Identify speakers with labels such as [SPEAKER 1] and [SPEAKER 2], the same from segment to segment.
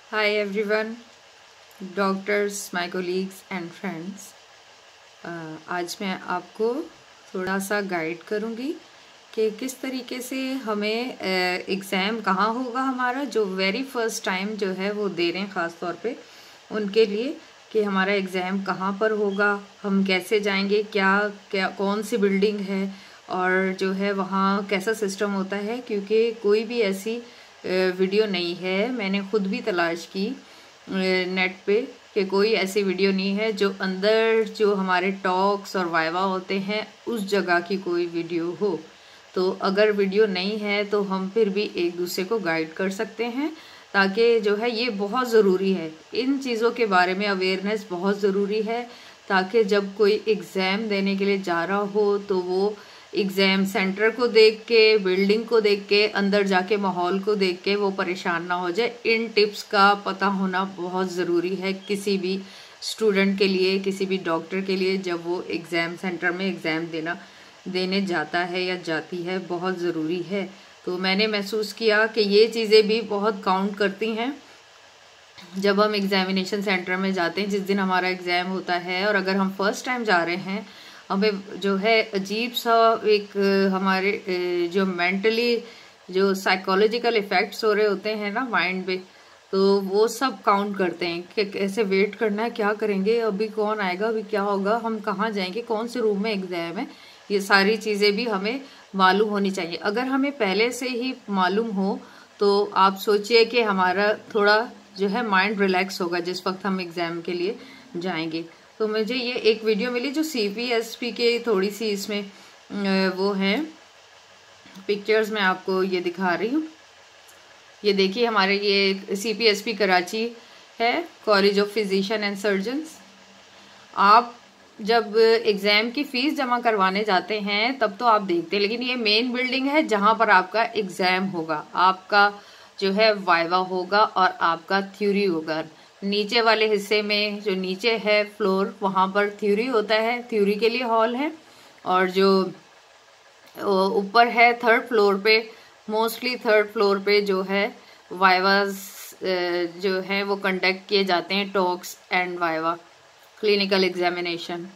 [SPEAKER 1] Hi everyone, doctors, my colleagues and friends. आज मैं आपको थोड़ा सा गाइड करूँगी कि किस तरीके से हमें एग्ज़ाम कहाँ होगा हमारा, जो वेरी फर्स्ट टाइम जो है वो दे रहे हैं ख़ास तौर पे उनके लिए, कि हमारा एग्ज़ाम कहाँ पर होगा, हम कैसे जाएंगे, क्या क्या कौन सी बिल्डिंग है और जो है वहाँ कैसा सिस्टम होता है। क्योंकि कोई भी ऐसी वीडियो नहीं है, मैंने खुद भी तलाश की नेट पे कि कोई ऐसी वीडियो नहीं है जो अंदर जो हमारे टॉक्स और वाइवा होते हैं उस जगह की कोई वीडियो हो। तो अगर वीडियो नहीं है तो हम फिर भी एक दूसरे को गाइड कर सकते हैं, ताकि जो है ये बहुत ज़रूरी है, इन चीज़ों के बारे में अवेयरनेस बहुत ज़रूरी है, ताकि जब कोई एग्ज़ाम देने के लिए जा रहा हो तो वो एग्ज़ाम सेंटर को देख के, बिल्डिंग को देख के, अंदर जाके माहौल को देख के वो परेशान ना हो जाए। इन टिप्स का पता होना बहुत ज़रूरी है किसी भी स्टूडेंट के लिए, किसी भी डॉक्टर के लिए, जब वो एग्ज़ाम सेंटर में एग्ज़ाम देने जाता है या जाती है, बहुत ज़रूरी है। तो मैंने महसूस किया कि ये चीज़ें भी बहुत काउंट करती हैं जब हम एग्ज़ामिनेशन सेंटर में जाते हैं, जिस दिन हमारा एग्ज़ाम होता है। और अगर हम फर्स्ट टाइम जा रहे हैं, हमें जो है अजीब सा एक हमारे जो मेंटली जो साइकोलॉजिकल इफ़ेक्ट्स हो रहे होते हैं ना माइंड पे, तो वो सब काउंट करते हैं कि कैसे वेट करना है, क्या करेंगे, अभी कौन आएगा, अभी क्या होगा, हम कहाँ जाएंगे, कौन से रूम में एग्ज़ाम है। ये सारी चीज़ें भी हमें मालूम होनी चाहिए। अगर हमें पहले से ही मालूम हो तो आप सोचिए कि हमारा थोड़ा जो है माइंड रिलैक्स होगा जिस वक्त हम एग्ज़ाम के लिए जाएंगे। तो मुझे ये एक वीडियो मिली जो CPSP के थोड़ी सी इसमें वो है पिक्चर्स, मैं आपको ये दिखा रही हूँ। ये देखिए, हमारे ये CPSP कराची है, college of physician and surgeons. आप जब एग्ज़ाम की फ़ीस जमा करवाने जाते हैं तब तो आप देखते हैं, लेकिन ये मेन बिल्डिंग है जहाँ पर आपका एग्ज़ाम होगा, आपका जो है वाइवा होगा और आपका थ्योरी होगा। नीचे वाले हिस्से में जो नीचे है फ्लोर, वहाँ पर थ्योरी होता है, थ्योरी के लिए हॉल है। और जो ऊपर है थर्ड फ्लोर पे, मोस्टली थर्ड फ्लोर पे जो है वाइवाज जो है वो कंडक्ट किए जाते हैं, talks and viva, clinical examination.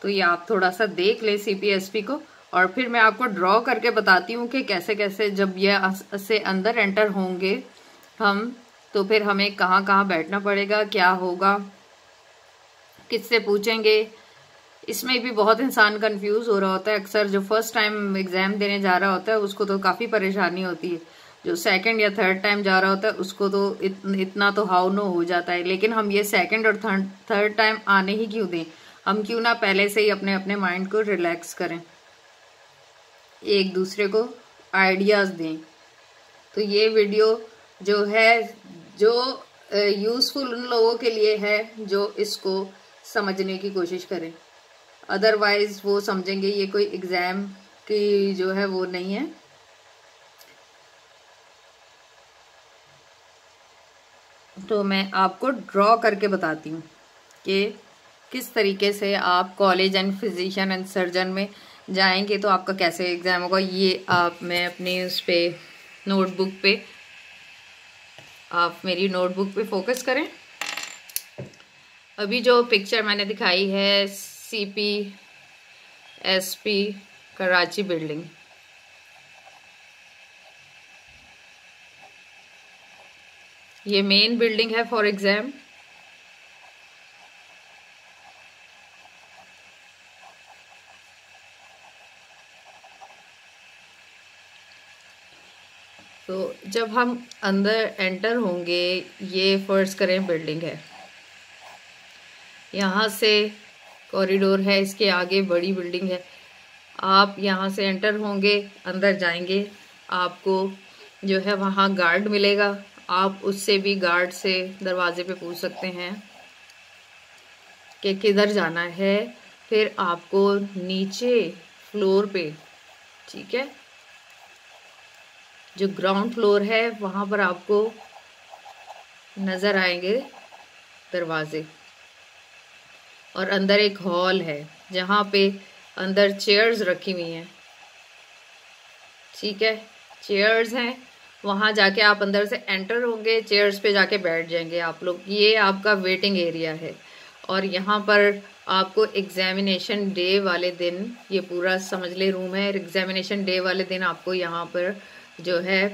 [SPEAKER 1] तो ये आप थोड़ा सा देख लें CPSP को, और फिर मैं आपको ड्रॉ करके बताती हूँ कि कैसे कैसे जब ये से अंदर एंटर होंगे हम, तो फिर हमें कहाँ कहाँ बैठना पड़ेगा, क्या होगा, किससे पूछेंगे। इसमें भी बहुत इंसान कंफ्यूज हो रहा होता है। अक्सर जो फर्स्ट टाइम एग्जाम देने जा रहा होता है उसको तो काफ़ी परेशानी होती है, जो सेकंड या थर्ड टाइम जा रहा होता है उसको तो इतना तो हाउ नो हो जाता है। लेकिन हम ये सेकंड और थर्ड टाइम आने ही क्यों दें, हम क्यों ना पहले से ही अपने अपने माइंड को रिलैक्स करें, एक दूसरे को आइडियाज़ दें। तो ये वीडियो जो है जो यूज़फुल उन लोगों के लिए है जो इसको समझने की कोशिश करें, अदरवाइज वो समझेंगे ये कोई एग्ज़ाम की जो है वो नहीं है। तो मैं आपको ड्रॉ करके बताती हूँ कि किस तरीके से आप college and physician and surgeon में जाएंगे तो आपका कैसे एग्ज़ाम होगा। ये आप मैं अपने उस पे नोटबुक पे, आप मेरी नोटबुक पे फोकस करें। अभी जो पिक्चर मैंने दिखाई है CPSP कराची बिल्डिंग, ये मेन बिल्डिंग है फॉर एग्ज़ाम। तो जब हम अंदर एंटर होंगे, ये फर्स्ट करें बिल्डिंग है, यहाँ से कॉरिडोर है, इसके आगे बड़ी बिल्डिंग है। आप यहाँ से एंटर होंगे, अंदर जाएंगे, आपको जो है वहाँ गार्ड मिलेगा, आप उससे भी गार्ड से दरवाजे पे पूछ सकते हैं कि किधर जाना है। फिर आपको नीचे फ्लोर पे, ठीक है, जो ग्राउंड फ्लोर है वहाँ पर आपको नज़र आएंगे दरवाजे, और अंदर एक हॉल है जहाँ पे अंदर चेयर्स रखी हुई हैं, ठीक है, चेयर्स हैं। वहाँ जाके आप अंदर से एंटर होंगे, चेयर्स पे जाके बैठ जाएंगे आप लोग। ये आपका वेटिंग एरिया है। और यहाँ पर आपको एग्जामिनेशन डे वाले दिन, ये पूरा समझ ले रूम है, एग्जामिनेशन डे वाले दिन आपको यहाँ पर जो है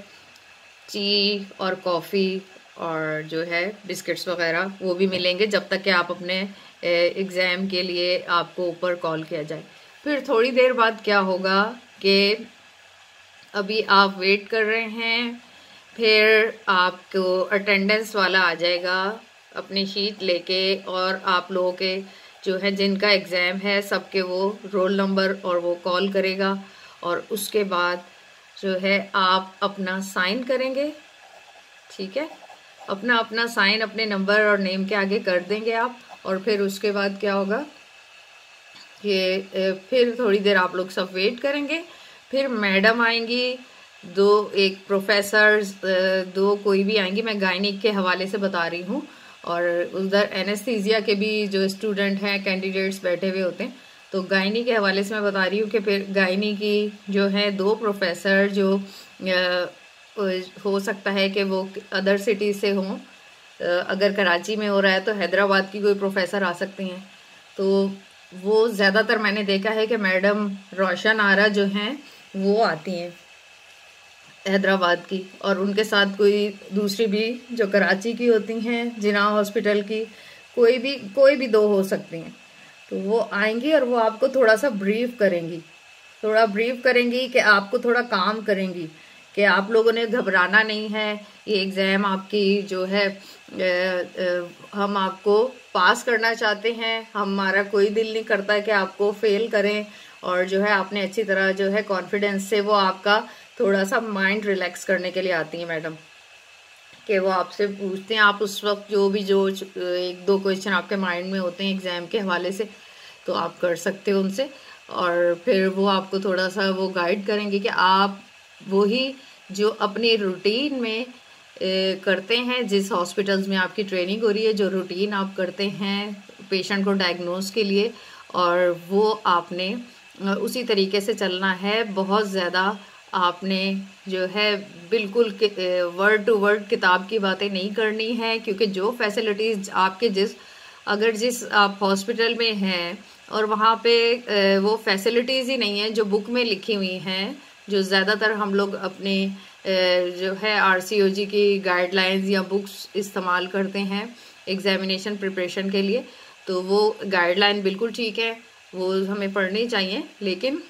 [SPEAKER 1] टी और कॉफ़ी और जो है बिस्किट्स वगैरह वो भी मिलेंगे, जब तक कि आप अपने एग्ज़ाम के लिए आपको ऊपर कॉल किया जाए। फिर थोड़ी देर बाद क्या होगा कि अभी आप वेट कर रहे हैं, फिर आपको अटेंडेंस वाला आ जाएगा अपनी शीट लेके, और आप लोगों के जो है जिनका एग्ज़ाम है सबके वो रोल नंबर और वो कॉल करेगा। और उसके बाद जो है आप अपना साइन करेंगे, ठीक है, अपना अपना साइन अपने नंबर और नेम के आगे कर देंगे आप। और फिर उसके बाद क्या होगा कि फिर थोड़ी देर आप लोग सब वेट करेंगे, फिर मैडम आएंगी, एक प्रोफेसर, दो कोई भी आएंगी, मैं गायनिक के हवाले से बता रही हूँ। और उधर एनेस्थीसिया के भी जो स्टूडेंट हैं, कैंडिडेट्स बैठे हुए होते हैं, तो गायनी के हवाले से मैं बता रही हूँ कि फिर गायनी की जो है दो प्रोफेसर जो हो सकता है कि वो अदर सिटी से हों, अगर कराची में हो रहा है तो हैदराबाद की कोई प्रोफेसर आ सकती हैं। तो वो ज़्यादातर मैंने देखा है कि मैडम रोशन आरा जो हैं वो आती हैं हैदराबाद की, और उनके साथ कोई दूसरी भी जो कराची की होती हैं, जिना हॉस्पिटल की, कोई भी दो हो सकती हैं। तो वो आएंगी और वो आपको थोड़ा सा ब्रीफ करेंगी, थोड़ा ब्रीफ करेंगी कि आपको थोड़ा काम करेंगी कि आप लोगों ने घबराना नहीं है, ये एग्ज़ाम आपकी जो है हम आपको पास करना चाहते हैं, हमारा कोई दिल नहीं करता है कि आपको फेल करें। और जो है आपने अच्छी तरह जो है कॉन्फिडेंस से वो आपका थोड़ा सा माइंड रिलैक्स करने के लिए आती हैं मैडम, कि वो आपसे पूछते हैं, आप उस वक्त जो एक दो क्वेश्चन आपके माइंड में होते हैं एग्ज़ाम के हवाले से, तो आप कर सकते हो उनसे। और फिर वो आपको थोड़ा सा वो गाइड करेंगे कि आप वही जो अपनी रूटीन में करते हैं, जिस हॉस्पिटल्स में आपकी ट्रेनिंग हो रही है, जो रूटीन आप करते हैं पेशेंट को डायग्नोज के लिए, और वो आपने उसी तरीके से चलना है। बहुत ज़्यादा आपने जो है बिल्कुल वर्ड टू वर्ड किताब की बातें नहीं करनी है, क्योंकि जो फैसिलिटीज़ आपके जिस आप हॉस्पिटल में हैं और वहाँ पे वो फैसिलिटीज़ ही नहीं है जो बुक में लिखी हुई हैं, जो ज़्यादातर हम लोग अपने जो है RCOG की गाइडलाइंस या बुक्स इस्तेमाल करते हैं एग्जामिनेशन प्रिपरेशन के लिए, तो वो गाइडलाइन बिल्कुल ठीक है, वो हमें पढ़नी चाहिए। लेकिन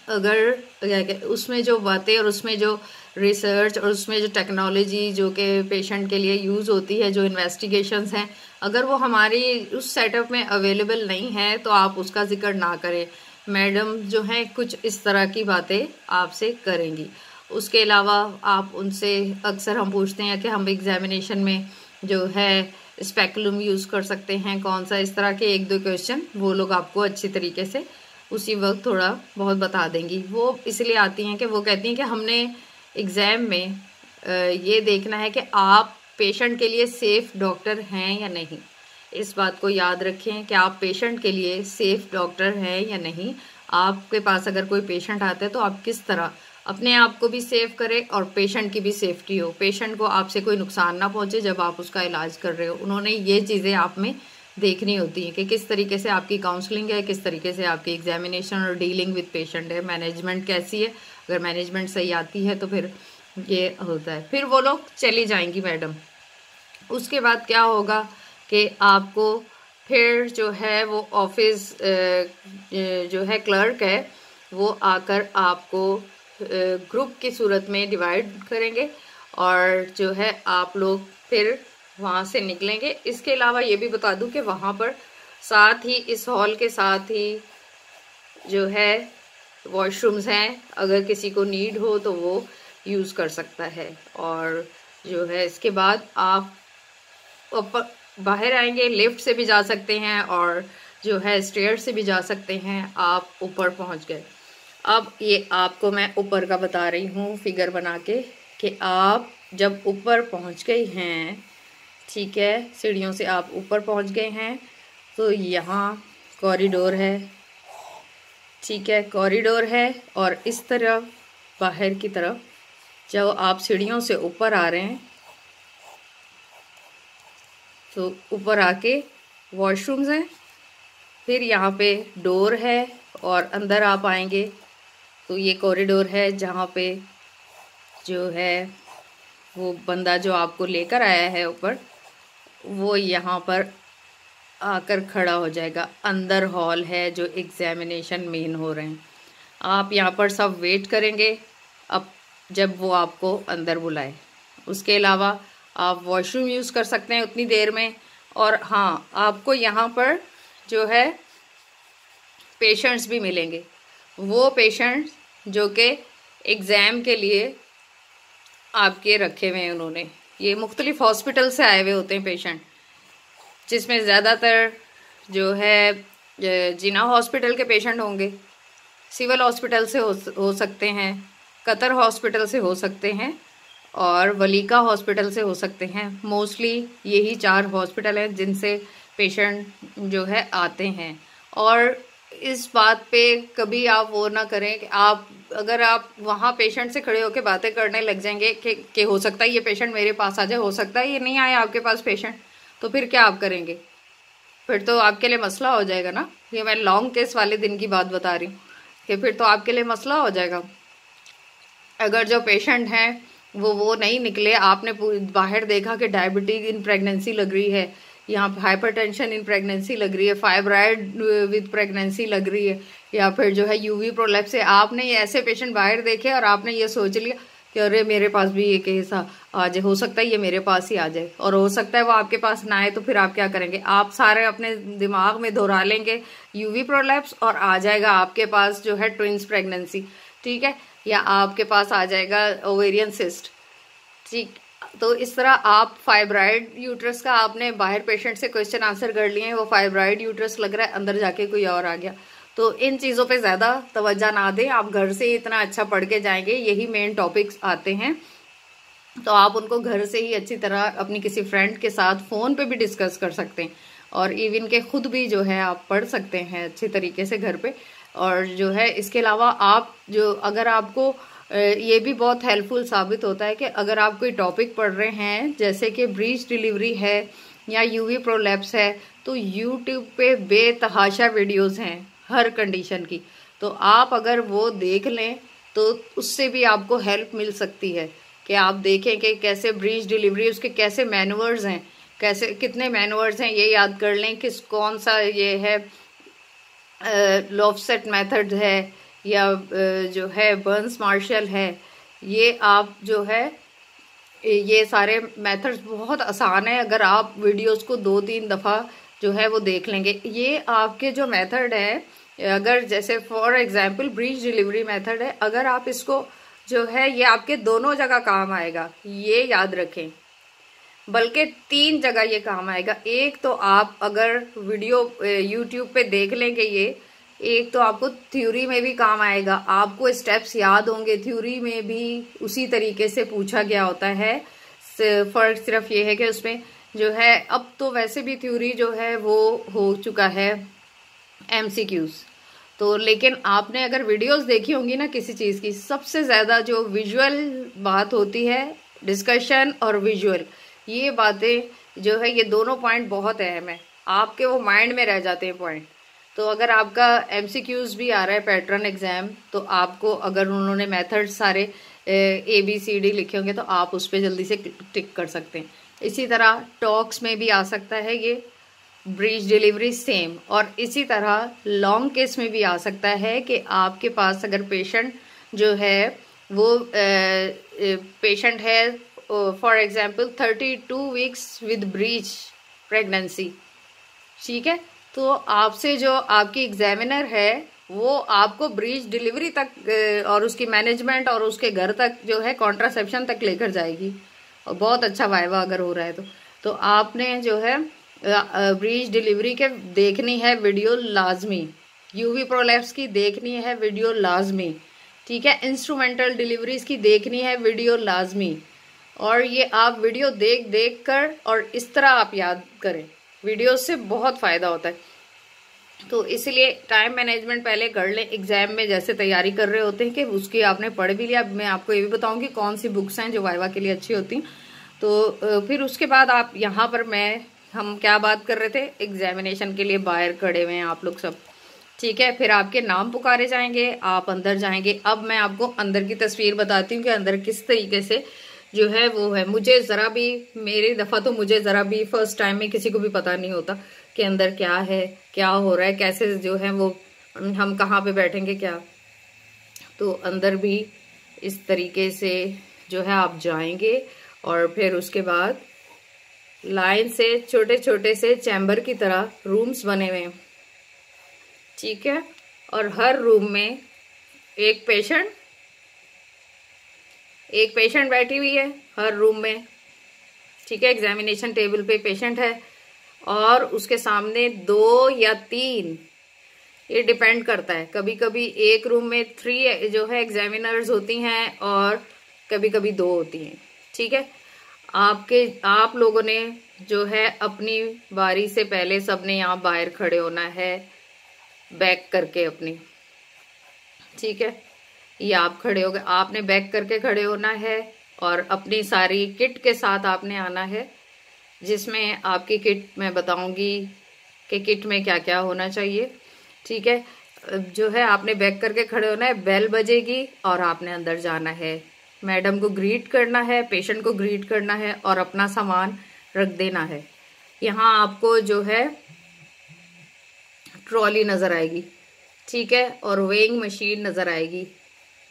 [SPEAKER 1] अगर उसमें जो बातें और उसमें जो रिसर्च और उसमें जो टेक्नोलॉजी जो कि पेशेंट के लिए यूज़ होती है, जो इन्वेस्टिगेशंस हैं, अगर वो हमारी उस सेटअप में अवेलेबल नहीं है तो आप उसका जिक्र ना करें। मैडम जो हैं कुछ इस तरह की बातें आपसे करेंगी। उसके अलावा आप उनसे, अक्सर हम पूछते हैं कि हम एग्जामिनेशन में जो है स्पेकुलम यूज़ कर सकते हैं कौन सा, इस तरह के एक दो क्वेश्चन वो लोग आपको अच्छी तरीके से उसी वक्त थोड़ा बहुत बता देंगी। वो इसलिए आती हैं कि वो कहती हैं कि हमने एग्ज़ाम में ये देखना है कि आप पेशेंट के लिए सेफ़ डॉक्टर हैं या नहीं। इस बात को याद रखें कि आप पेशेंट के लिए सेफ़ डॉक्टर हैं या नहीं। आपके पास अगर कोई पेशेंट आता है तो आप किस तरह अपने आप को भी सेव करें और पेशेंट की भी सेफ्टी हो, पेशेंट को आपसे कोई नुकसान ना पहुंचे जब आप उसका इलाज कर रहे हो। उन्होंने ये चीज़ें आप में देखनी होती है कि किस तरीके से आपकी काउंसलिंग है, किस तरीके से आपकी एग्जामिनेशन और डीलिंग विद पेशेंट है, मैनेजमेंट कैसी है। अगर मैनेजमेंट सही आती है तो फिर ये होता है। फिर वो लोग चली जाएंगी मैडम। उसके बाद क्या होगा कि आपको फिर जो है वो ऑफिस जो है क्लर्क है वो आकर आपको ग्रुप की सूरत में डिवाइड करेंगे और जो है आप लोग फिर वहाँ से निकलेंगे। इसके अलावा ये भी बता दूं कि वहाँ पर साथ ही इस हॉल के साथ ही जो है वॉशरूम्स हैं, अगर किसी को नीड हो तो वो यूज़ कर सकता है। और जो है इसके बाद आप बाहर आएंगे, लिफ्ट से भी जा सकते हैं और जो है स्टेयर से भी जा सकते हैं। आप ऊपर पहुँच गए। अब ये आपको मैं ऊपर का बता रही हूँ फिगर बना के कि आप जब ऊपर पहुँच गए हैं, ठीक है, सीढ़ियों से आप ऊपर पहुँच गए हैं, तो यहाँ कॉरिडोर है, ठीक है, कॉरिडोर है और इस तरफ बाहर की तरफ जब आप सीढ़ियों से ऊपर आ रहे हैं तो ऊपर आके वॉशरूम्स हैं, फिर यहाँ पे डोर है और अंदर आप आएंगे तो ये कॉरिडोर है जहाँ पे जो है वो बंदा जो आपको लेकर आया है ऊपर वो यहाँ पर आकर खड़ा हो जाएगा। अंदर हॉल है जो एग्जामिनेशन मेन हो रहे हैं। आप यहाँ पर सब वेट करेंगे अब जब वो आपको अंदर बुलाए। उसके अलावा आप वॉशरूम यूज़ कर सकते हैं उतनी देर में। और हाँ, आपको यहाँ पर जो है पेशेंट्स भी मिलेंगे, वो पेशेंट्स जो कि एग्ज़ाम के लिए आपके रखे हुए हैं उन्होंने। ये मुख्तलिफ हॉस्पिटल से आए हुए होते हैं पेशेंट, जिसमें ज़्यादातर जो है जिना हॉस्पिटल के पेशेंट होंगे, सिविल हॉस्पिटल से हो सकते हैं, कतर हॉस्पिटल से हो सकते हैं और वलीका हॉस्पिटल से हो सकते हैं। मोस्टली यही 4 हॉस्पिटल हैं जिनसे पेशेंट जो है आते हैं। और इस बात पे कभी आप वो ना करें कि अगर आप वहाँ पेशेंट से खड़े होकर बातें करने लग जाएंगे कि हो सकता है ये पेशेंट मेरे पास आ जाए, हो सकता है ये नहीं आए आपके पास पेशेंट, तो फिर क्या आप करेंगे? फिर तो आपके लिए मसला हो जाएगा ना। ये मैं लॉन्ग केस वाले दिन की बात बता रही हूँ कि फिर तो आपके लिए मसला हो जाएगा। अगर जो पेशेंट हैं वो नहीं निकले, आपने बाहर देखा कि डायबिटीज इन प्रेगनेंसी लग रही है, यहाँ पे हाइपरटेंशन इन प्रेगनेंसी लग रही है, फाइब्राइड विद प्रेगनेंसी लग रही है, या फिर जो है यूवी प्रोलैप्स है, आपने ये ऐसे पेशेंट बाहर देखे और आपने ये सोच लिया कि अरे मेरे पास भी ये केस आ जाए, हो सकता है ये मेरे पास ही आ जाए, और हो सकता है वो आपके पास ना आए, तो फिर आप क्या करेंगे? आप सारे अपने दिमाग में दोहरा लेंगे यूवी प्रोलैप्स और आ जाएगा आपके पास जो है ट्विंस प्रेगनेंसी, ठीक है, या आपके पास आ जाएगा ओवेरियन सिस्ट, ठीक। तो इस तरह आप फाइब्राइड यूट्रस का आपने बाहर पेशेंट से क्वेश्चन आंसर कर लिए हैं, वो फाइब्राइड यूट्रस लग रहा है, अंदर जाके कोई और आ गया। तो इन चीज़ों पे ज़्यादा तवज्जो ना दें, आप घर से इतना अच्छा पढ़ के जाएंगे, यही मेन टॉपिक्स आते हैं, तो आप उनको घर से ही अच्छी तरह अपनी किसी फ्रेंड के साथ फ़ोन पे भी डिस्कस कर सकते हैं, और इवन के खुद भी जो है आप पढ़ सकते हैं अच्छे तरीके से घर पे। और जो है इसके अलावा आप जो अगर आपको ये भी बहुत हेल्पफुल साबित होता है कि अगर आप कोई टॉपिक पढ़ रहे हैं जैसे कि ब्रीच डिलीवरी है या यूवी प्रोलैप्स है, तो यूट्यूब पे बेतहाशा वीडियोस हैं हर कंडीशन की, तो आप अगर वो देख लें तो उससे भी आपको हेल्प मिल सकती है कि आप देखें कि कैसे ब्रीच डिलीवरी, उसके कैसे मैनुअर्स हैं, कैसे कितने मैनुअर्स हैं ये याद कर लें, कौन सा ये है लॉफसेट मेथड है या जो है बर्न्स मार्शल है, ये आप जो है ये सारे मेथड्स बहुत आसान है। अगर आप वीडियोस को 2-3 दफ़ा जो है वो देख लेंगे, ये आपके जो मेथड है, अगर जैसे for example breach delivery method है, अगर आप इसको जो है ये आपके दोनों जगह काम आएगा, ये याद रखें, बल्कि 3 जगह ये काम आएगा। एक तो आप अगर वीडियो यूट्यूब पे देख लेंगे ये, एक तो आपको थ्योरी में भी काम आएगा, आपको स्टेप्स याद होंगे, थ्योरी में भी उसी तरीके से पूछा गया होता है। फर्क सिर्फ ये है कि उसमें जो है अब तो वैसे भी थ्योरी जो है वो हो चुका है MCQs, तो लेकिन आपने अगर वीडियोस देखी होंगी ना किसी चीज़ की, सबसे ज़्यादा जो विजुअल बात होती है, डिस्कशन और विजुअल, ये बातें जो है ये दोनों पॉइंट बहुत अहम है, आपके वो माइंड में रह जाते हैं पॉइंट। तो अगर आपका MCQs भी आ रहा है पैटर्न एग्जाम, तो आपको अगर उन्होंने मेथड सारे ABCD लिखे होंगे तो आप उस पर जल्दी से टिक कर सकते हैं। इसी तरह टॉक्स में भी आ सकता है ये ब्रीच डिलीवरी सेम, और इसी तरह लॉन्ग केस में भी आ सकता है कि आपके पास अगर पेशेंट जो है वो पेशेंट है for example 32 weeks with breach pregnancy, ठीक है, तो आपसे जो आपकी एग्जामिनर है वो आपको ब्रीच डिलीवरी तक और उसकी मैनेजमेंट और उसके घर तक जो है कॉन्ट्रासेप्शन तक लेकर जाएगी, और बहुत अच्छा वाइवा अगर हो रहा है तो आपने जो है ब्रीच डिलीवरी के देखनी है वीडियो लाजमी, यूवी प्रोलैप्स की देखनी है वीडियो लाजमी, ठीक है, इंस्ट्रूमेंटल डिलीवरीज की देखनी है वीडियो लाजमी, और ये आप वीडियो देख कर और इस तरह आप याद करें, वीडियो से बहुत फ़ायदा होता है। तो इसलिए टाइम मैनेजमेंट पहले कर लें। एग्जाम में जैसे तैयारी कर रहे होते हैं कि उसकी आपने पढ़ भी लिया। मैं आपको ये भी बताऊंगी कौन सी बुक्स हैं जो वाइवा के लिए अच्छी होती हैं। तो फिर उसके बाद आप यहाँ पर हम क्या बात कर रहे थे, एग्जामिनेशन के लिए बाहर खड़े हुए हैं आप लोग सब, ठीक है। फिर आपके नाम पुकारे जाएंगे, आप अंदर जाएंगे। अब मैं आपको अंदर की तस्वीर बताती हूँ कि अंदर किस तरीके से जो है वो है। मुझे ज़रा भी, मेरी दफ़ा तो मुझे ज़रा भी फर्स्ट टाइम में किसी को भी पता नहीं होता कि अंदर क्या है, क्या हो रहा है, कैसे जो है वो हम कहाँ पे बैठेंगे क्या। तो अंदर भी इस तरीके से जो है आप जाएंगे और फिर उसके बाद लाइन से छोटे छोटे से चैम्बर की तरह रूम्स बने हुए हैं, ठीक है। और हर रूम में एक पेशेंट बैठी हुई है हर रूम में, ठीक है। एग्जामिनेशन टेबल पे पेशेंट है और उसके सामने 2 या 3, ये डिपेंड करता है। कभी कभी एक रूम में 3 जो है एग्जामिनर्स होती हैं और कभी कभी 2 होती हैं, ठीक है। आप लोगों ने जो है अपनी बारी से पहले सबने यहाँ बाहर खड़े होना है, बैक करके अपनी, ठीक है। ये आप खड़े हो गए, आपने बैक करके खड़े होना है और अपनी सारी किट के साथ आपने आना है, जिसमें आपकी किट मैं बताऊंगी कि किट में क्या क्या होना चाहिए, ठीक है। जो है आपने बैक करके खड़े होना है, बेल बजेगी और आपने अंदर जाना है। मैडम को ग्रीट करना है, पेशेंट को ग्रीट करना है और अपना सामान रख देना है। यहाँ आपको जो है ट्रॉली नज़र आएगी, ठीक है, और वेइंग मशीन नज़र आएगी।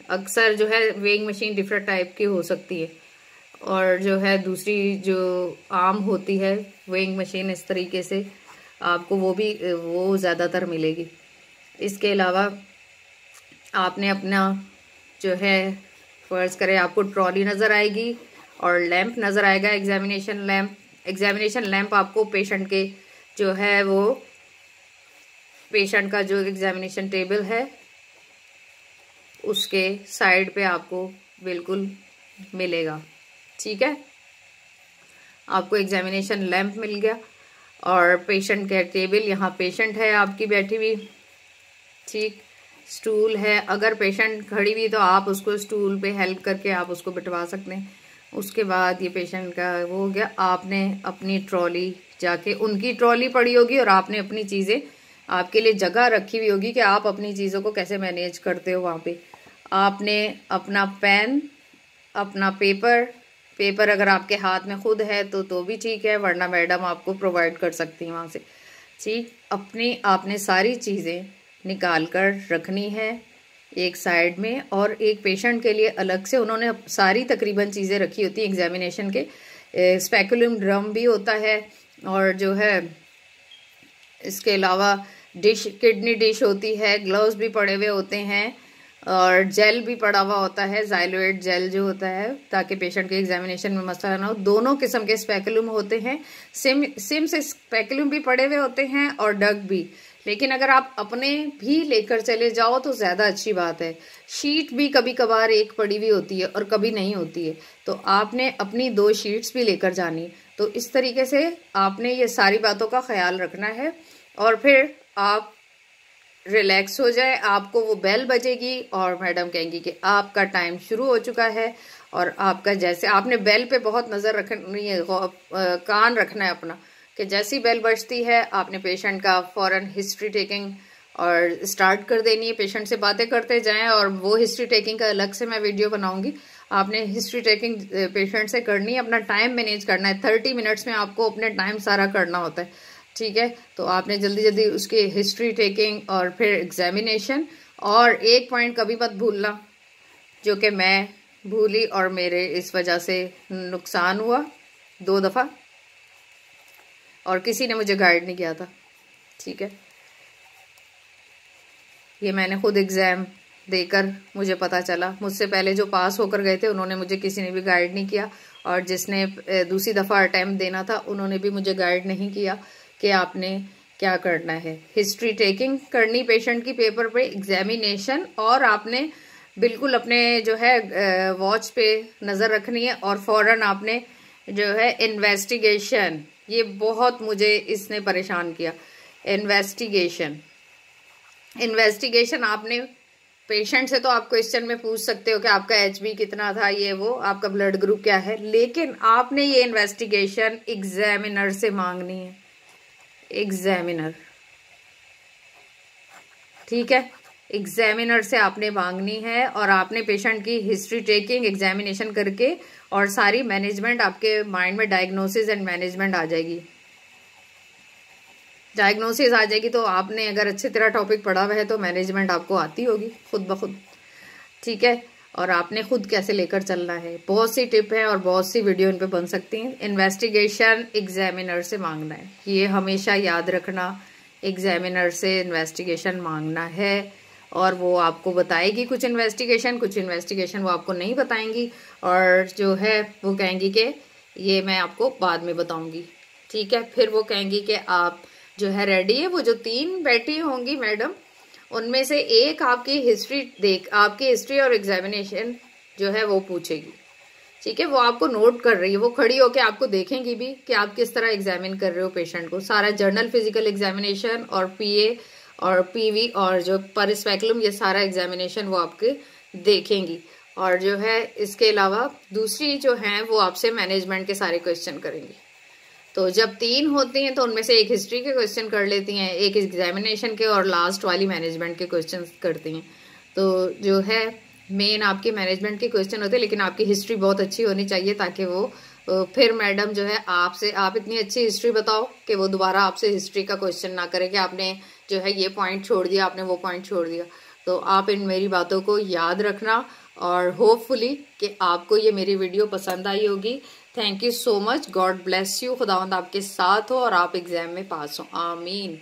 [SPEAKER 1] अक्सर जो है वेइंग मशीन डिफरेंट टाइप की हो सकती है और जो है दूसरी जो आम होती है वेइंग मशीन इस तरीके से आपको वो ज़्यादातर मिलेगी। इसके अलावा आपने अपना जो है फर्ज करें आपको ट्रॉली नज़र आएगी और लैंप नज़र आएगा, एग्जामिनेशन लैंप आपको पेशेंट के जो है वो पेशेंट का जो एग्जामिनेशन टेबल है उसके साइड पे आपको बिल्कुल मिलेगा, ठीक है। आपको एग्जामिनेशन लैंप मिल गया और पेशेंट का टेबल, यहाँ पेशेंट है आपकी बैठी हुई, ठीक। स्टूल है, अगर पेशेंट खड़ी हुई तो आप उसको स्टूल पे हेल्प करके आप उसको बिठवा सकते हैं। उसके बाद ये पेशेंट का वो हो गया। आपने अपनी ट्रॉली जाके, उनकी ट्रॉली पड़ी होगी और आपने अपनी चीज़ें, आपके लिए जगह रखी हुई होगी कि आप अपनी चीज़ों को कैसे मैनेज करते हो। वहाँ पे आपने अपना पेन, अपना पेपर अगर आपके हाथ में खुद है तो भी ठीक है, वरना मैडम आपको प्रोवाइड कर सकती हैं वहाँ से, ठीक। आपने सारी चीज़ें निकाल कर रखनी है एक साइड में और एक पेशेंट के लिए अलग से उन्होंने सारी तकरीबन चीज़ें रखी होती हैं एग्जामिनेशन के। स्पेकुलम ड्रम भी होता है और जो है इसके अलावा किडनी डिश होती है, ग्लव्स भी पड़े हुए होते हैं और जेल भी पड़ा हुआ होता है, जाइलोइड जेल जो होता है, ताकि पेशेंट के एग्जामिनेशन में मसला ना हो। दोनों किस्म के स्पेकुलम होते हैं, सिम से स्पेकुलम भी पड़े हुए होते हैं और डग भी। लेकिन अगर आप अपने भी लेकर चले जाओ तो ज़्यादा अच्छी बात है। शीट भी कभी कभार एक पड़ी हुई होती है और कभी नहीं होती है, तो आपने अपनी 2 शीट्स भी लेकर जानी। तो इस तरीके से आपने ये सारी बातों का ख्याल रखना है और फिर आप रिलैक्स हो जाए। आपको वो बेल बजेगी और मैडम कहेंगी कि आपका टाइम शुरू हो चुका है और आपका, जैसे आपने बेल पे बहुत नज़र रखनी है, कान रखना है अपना, कि जैसी बेल बजती है आपने पेशेंट का फौरन हिस्ट्री टेकिंग और स्टार्ट कर देनी है। पेशेंट से बातें करते जाएं और वो हिस्ट्री टेकिंग का अलग से मैं वीडियो बनाऊंगी। आपने हिस्ट्री टेकिंग पेशेंट से करनी है, अपना टाइम मैनेज करना है। 30 मिनट्स में आपको अपने टाइम सारा करना होता है, ठीक है। तो आपने जल्दी जल्दी उसकी हिस्ट्री टेकिंग और फिर एग्जामिनेशन। और एक पॉइंट कभी मत भूलना जो कि मैं भूली और मेरे इस वजह से नुकसान हुआ 2 दफ़ा और किसी ने मुझे गाइड नहीं किया था, ठीक है। ये मैंने खुद एग्ज़ाम देकर मुझे पता चला। मुझसे पहले जो पास होकर गए थे उन्होंने मुझे किसी ने भी गाइड नहीं किया और जिसने दूसरी दफ़ा अटैम्प्ट देना था उन्होंने भी मुझे गाइड नहीं किया कि आपने क्या करना है। हिस्ट्री टेकिंग करनी पेशेंट की पेपर पे, एग्जामिनेशन, और आपने बिल्कुल अपने जो है वॉच पे नज़र रखनी है और फौरन आपने जो है इन्वेस्टिगेशन, ये बहुत मुझे इसने परेशान किया, इन्वेस्टिगेशन, इन्वेस्टिगेशन आपने पेशेंट से तो आप क्वेश्चन में पूछ सकते हो कि आपका एचबी कितना था, ये वो, आपका ब्लड ग्रुप क्या है, लेकिन आपने ये इन्वेस्टिगेशन एग्जामिनर से मांगनी है। एग्जामिनर, ठीक है, एग्जामिनर से आपने मांगनी है और आपने पेशेंट की हिस्ट्री टेकिंग एग्जामिनेशन करके और सारी मैनेजमेंट आपके माइंड में डायग्नोसिस एंड मैनेजमेंट आ जाएगी। डायग्नोसिस आ जाएगी तो आपने अगर अच्छी तरह टॉपिक पढ़ा हुआ है तो मैनेजमेंट आपको आती होगी खुद ब खुद, ठीक है। और आपने खुद कैसे लेकर चलना है, बहुत सी टिप है और बहुत सी वीडियो इन पे बन सकती हैं। इन्वेस्टिगेशन एग्जामिनर से मांगना है, ये हमेशा याद रखना। एग्जामिनर से इन्वेस्टिगेशन मांगना है और वो आपको बताएगी कुछ इन्वेस्टिगेशन वो आपको नहीं बताएंगी और जो है वो कहेंगी कि ये मैं आपको बाद में बताऊंगी, ठीक है। फिर वो कहेंगी कि आप जो है रेडी है। वो जो 3 बैठी होंगी मैडम, उनमें से एक आपकी हिस्ट्री और एग्जामिनेशन जो है वो पूछेगी, ठीक है। वो आपको नोट कर रही है, वो खड़ी होके आपको देखेंगी भी कि आप किस तरह एग्जामिन कर रहे हो पेशेंट को। सारा जर्नल फिजिकल एग्जामिनेशन और पीए और पीवी और जो परिस्पेकुलम, ये सारा एग्जामिनेशन वो आपके देखेंगी। और जो है इसके अलावा दूसरी जो है वो आपसे मैनेजमेंट के सारे क्वेश्चन करेंगी। तो जब 3 होती हैं तो उनमें से एक हिस्ट्री के क्वेश्चन कर लेती हैं, एक एग्जामिनेशन के और लास्ट वाली मैनेजमेंट के क्वेश्चन करती हैं। तो जो है मेन आपके मैनेजमेंट के क्वेश्चन होते हैं, लेकिन आपकी हिस्ट्री बहुत अच्छी होनी चाहिए ताकि वो फिर मैडम जो है आपसे, आप इतनी अच्छी हिस्ट्री बताओ कि वो दोबारा आपसे हिस्ट्री का क्वेश्चन ना करे कि आपने जो है ये पॉइंट छोड़ दिया, आपने वो पॉइंट छोड़ दिया। तो आप इन मेरी बातों को याद रखना और होपफुली कि आपको ये मेरी वीडियो पसंद आई होगी। Thank you so much, God bless you, खुदावंद आपके साथ हो और आप एग्जाम में पास हो, आमीन।